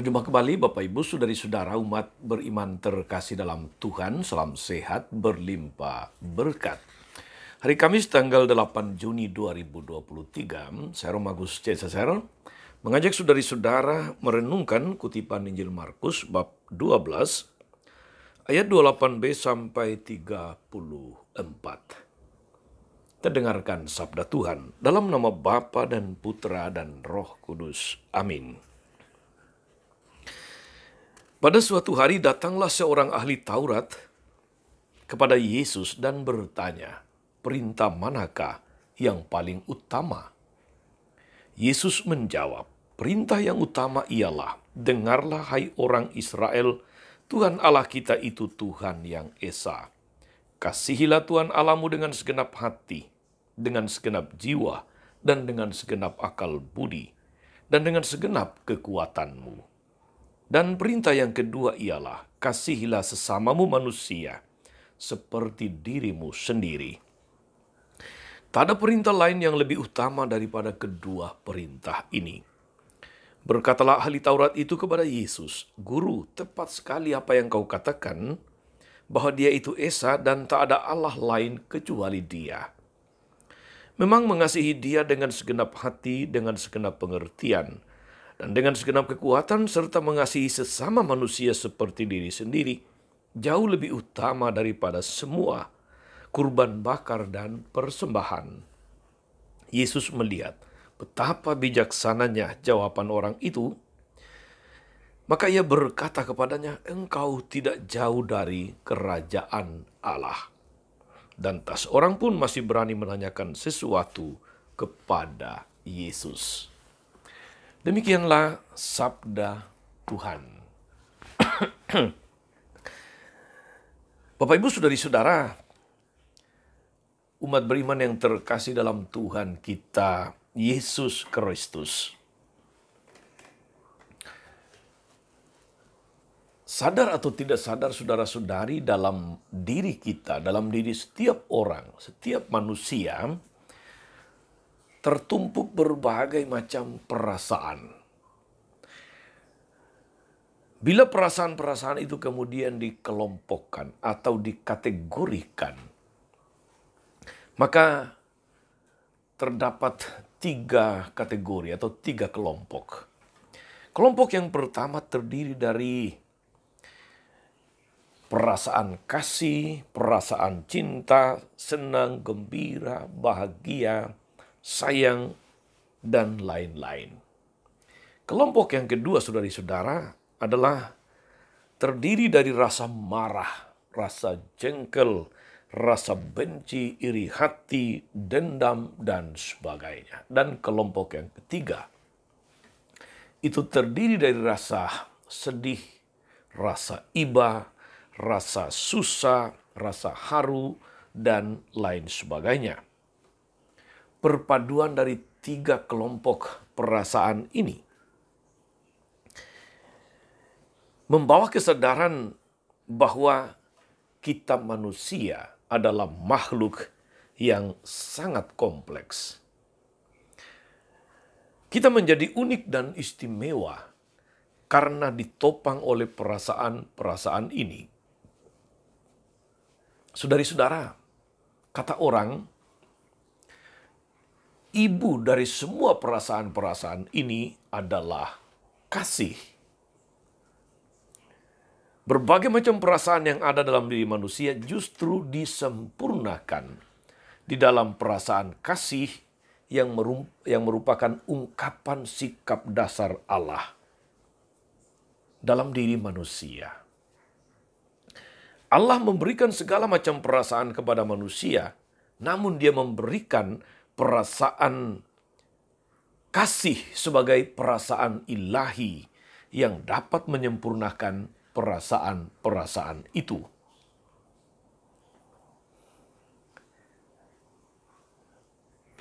Berjumpa kembali Bapak Ibu Saudari-saudara umat beriman terkasih dalam Tuhan. Salam sehat berlimpah berkat. Hari Kamis tanggal 8 Juni 2023, saya Romagus Cesar mengajak saudari-saudara merenungkan kutipan Injil Markus bab 12 ayat 28b sampai 34. Kita dengarkan sabda Tuhan dalam nama Bapa dan Putra dan Roh Kudus. Amin. Pada suatu hari datanglah seorang ahli Taurat kepada Yesus dan bertanya, "Perintah manakah yang paling utama?" Yesus menjawab, "Perintah yang utama ialah, dengarlah hai orang Israel, Tuhan Allah kita itu Tuhan yang esa. Kasihilah Tuhan Allahmu dengan segenap hati, dengan segenap jiwa, dan dengan segenap akal budi, dan dengan segenap kekuatanmu. Dan perintah yang kedua ialah, kasihilah sesamamu manusia, seperti dirimu sendiri. Tak ada perintah lain yang lebih utama daripada kedua perintah ini." Berkatalah ahli Taurat itu kepada Yesus, "Guru, tepat sekali apa yang kau katakan, bahwa Dia itu esa dan tak ada Allah lain kecuali Dia. Memang mengasihi Dia dengan segenap hati, dengan segenap pengertian, dan dengan segenap kekuatan, serta mengasihi sesama manusia seperti diri sendiri, jauh lebih utama daripada semua kurban bakar dan persembahan." Yesus melihat betapa bijaksananya jawaban orang itu, maka ia berkata kepadanya, "Engkau tidak jauh dari kerajaan Allah." Dan tak seorang pun masih berani menanyakan sesuatu kepada Yesus. Demikianlah sabda Tuhan. Bapak Ibu Saudari-saudara, umat beriman yang terkasih dalam Tuhan kita, Yesus Kristus. Sadar atau tidak sadar saudara-saudari, dalam diri kita, dalam diri setiap orang, setiap manusia, tertumpuk berbagai macam perasaan. Bila perasaan-perasaan itu kemudian dikelompokkan atau dikategorikan, maka terdapat 3 kategori atau 3 kelompok. Kelompok yang pertama terdiri dari perasaan kasih, perasaan cinta, senang, gembira, bahagia, sayang, dan lain-lain. Kelompok yang kedua, saudari-saudara, adalah terdiri dari rasa marah, rasa jengkel, rasa benci, iri hati, dendam, dan sebagainya. Dan kelompok yang ketiga, itu terdiri dari rasa sedih, rasa iba, rasa susah, rasa haru, dan lain sebagainya. Perpaduan dari 3 kelompok perasaan ini membawa kesadaran bahwa kita manusia adalah makhluk yang sangat kompleks. Kita menjadi unik dan istimewa karena ditopang oleh perasaan-perasaan ini. Saudari-saudara, kata orang, ibu dari semua perasaan-perasaan ini adalah kasih. Berbagai macam perasaan yang ada dalam diri manusia justru disempurnakan di dalam perasaan kasih yang merupakan ungkapan sikap dasar Allah dalam diri manusia. Allah memberikan segala macam perasaan kepada manusia, namun Dia memberikan perasaan kasih sebagai perasaan ilahi yang dapat menyempurnakan perasaan-perasaan itu.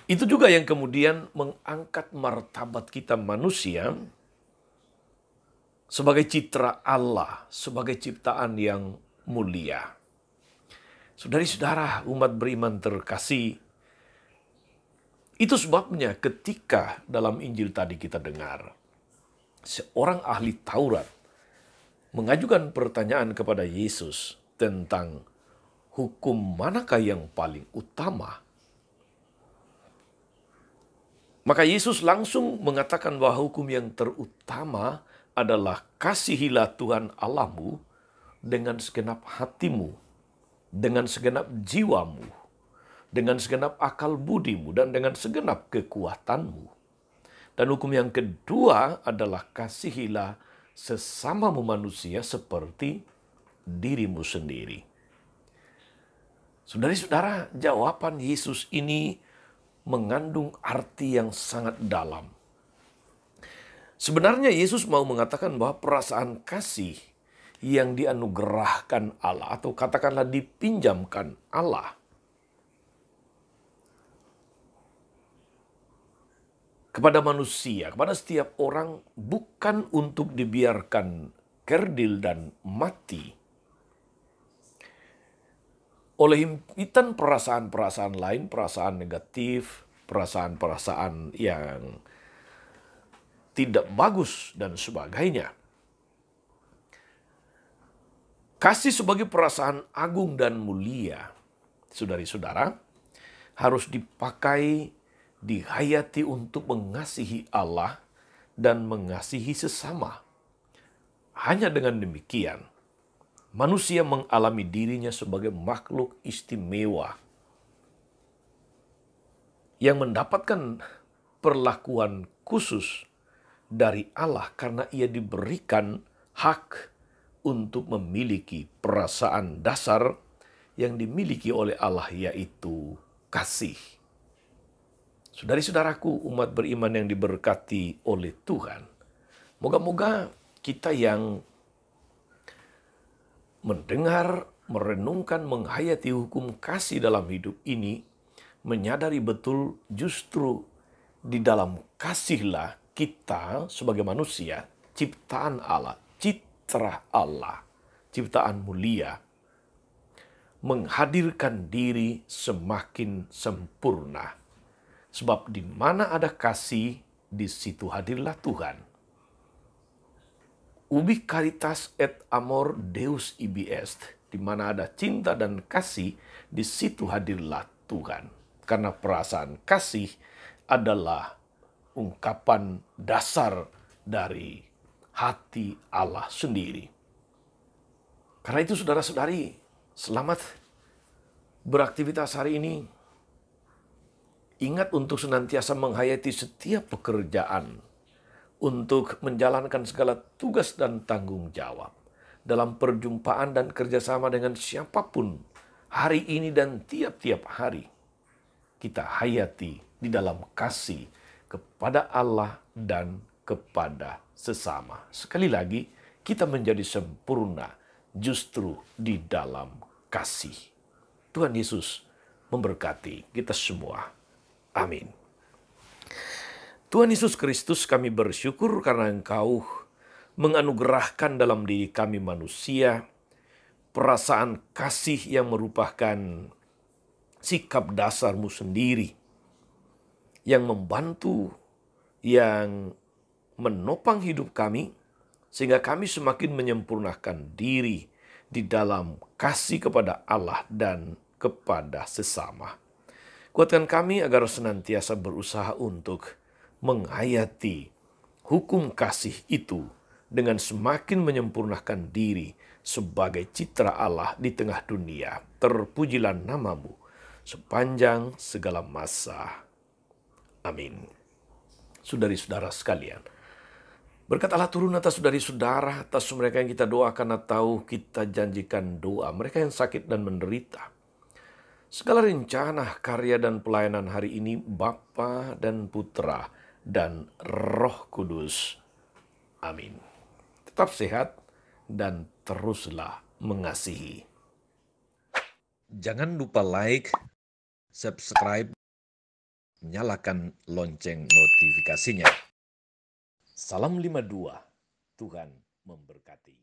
Itu juga yang kemudian mengangkat martabat kita manusia sebagai citra Allah, sebagai ciptaan yang mulia. Saudari-saudara, umat beriman terkasih, itu sebabnya ketika dalam Injil tadi kita dengar, seorang ahli Taurat mengajukan pertanyaan kepada Yesus tentang hukum manakah yang paling utama. Maka Yesus langsung mengatakan bahwa hukum yang terutama adalah kasihilah Tuhan Allahmu dengan segenap hatimu, dengan segenap jiwamu, dengan segenap akal budimu, dan dengan segenap kekuatanmu. Dan hukum yang kedua adalah kasihilah sesamamu manusia seperti dirimu sendiri. Saudara-saudara, jawaban Yesus ini mengandung arti yang sangat dalam. Sebenarnya Yesus mau mengatakan bahwa perasaan kasih yang dianugerahkan Allah, atau katakanlah dipinjamkan Allah kepada manusia, kepada setiap orang, bukan untuk dibiarkan kerdil dan mati oleh himpitan perasaan-perasaan lain, perasaan negatif, perasaan-perasaan yang tidak bagus, dan sebagainya. Kasih sebagai perasaan agung dan mulia, saudari-saudara, harus dipakai, dihayati untuk mengasihi Allah dan mengasihi sesama. Hanya dengan demikian, manusia mengalami dirinya sebagai makhluk istimewa yang mendapatkan perlakuan khusus dari Allah karena ia diberikan hak untuk memiliki perasaan dasar yang dimiliki oleh Allah, yaitu kasih. Saudari-saudaraku, umat beriman yang diberkati oleh Tuhan, moga-moga kita yang mendengar, merenungkan, menghayati hukum kasih dalam hidup ini, menyadari betul justru di dalam kasihlah kita sebagai manusia, ciptaan Allah, citra Allah, ciptaan mulia, menghadirkan diri semakin sempurna. Sebab di mana ada kasih, di situ hadirlah Tuhan. Ubi caritas et amor Deus ibi est, di mana ada cinta dan kasih, di situ hadirlah Tuhan. Karena perasaan kasih adalah ungkapan dasar dari hati Allah sendiri. Karena itu saudara-saudari, selamat beraktivitas hari ini. Ingat untuk senantiasa menghayati setiap pekerjaan, untuk menjalankan segala tugas dan tanggung jawab dalam perjumpaan dan kerjasama dengan siapapun hari ini dan tiap-tiap hari. Kita hayati di dalam kasih kepada Allah dan kepada sesama. Sekali lagi, kita menjadi sempurna justru di dalam kasih. Tuhan Yesus memberkati kita semua. Amin. Tuhan Yesus Kristus, kami bersyukur karena Engkau menganugerahkan dalam diri kami manusia perasaan kasih yang merupakan sikap dasar-Mu sendiri, yang membantu, yang menopang hidup kami, sehingga kami semakin menyempurnakan diri di dalam kasih kepada Allah dan kepada sesama. Kuatkan kami agar senantiasa berusaha untuk menghayati hukum kasih itu dengan semakin menyempurnakan diri sebagai citra Allah di tengah dunia. Terpujilah nama-Mu sepanjang segala masa. Amin. Saudari-saudara sekalian, berkat Allah turun atas saudari-saudara, atas mereka yang kita doakan atau kita janjikan doa, mereka yang sakit dan menderita. Segala rencana, karya, dan pelayanan hari ini Bapa dan Putra dan Roh Kudus. Amin. Tetap sehat dan teruslah mengasihi. Jangan lupa like, subscribe, nyalakan lonceng notifikasinya. Salam 52, Tuhan memberkati.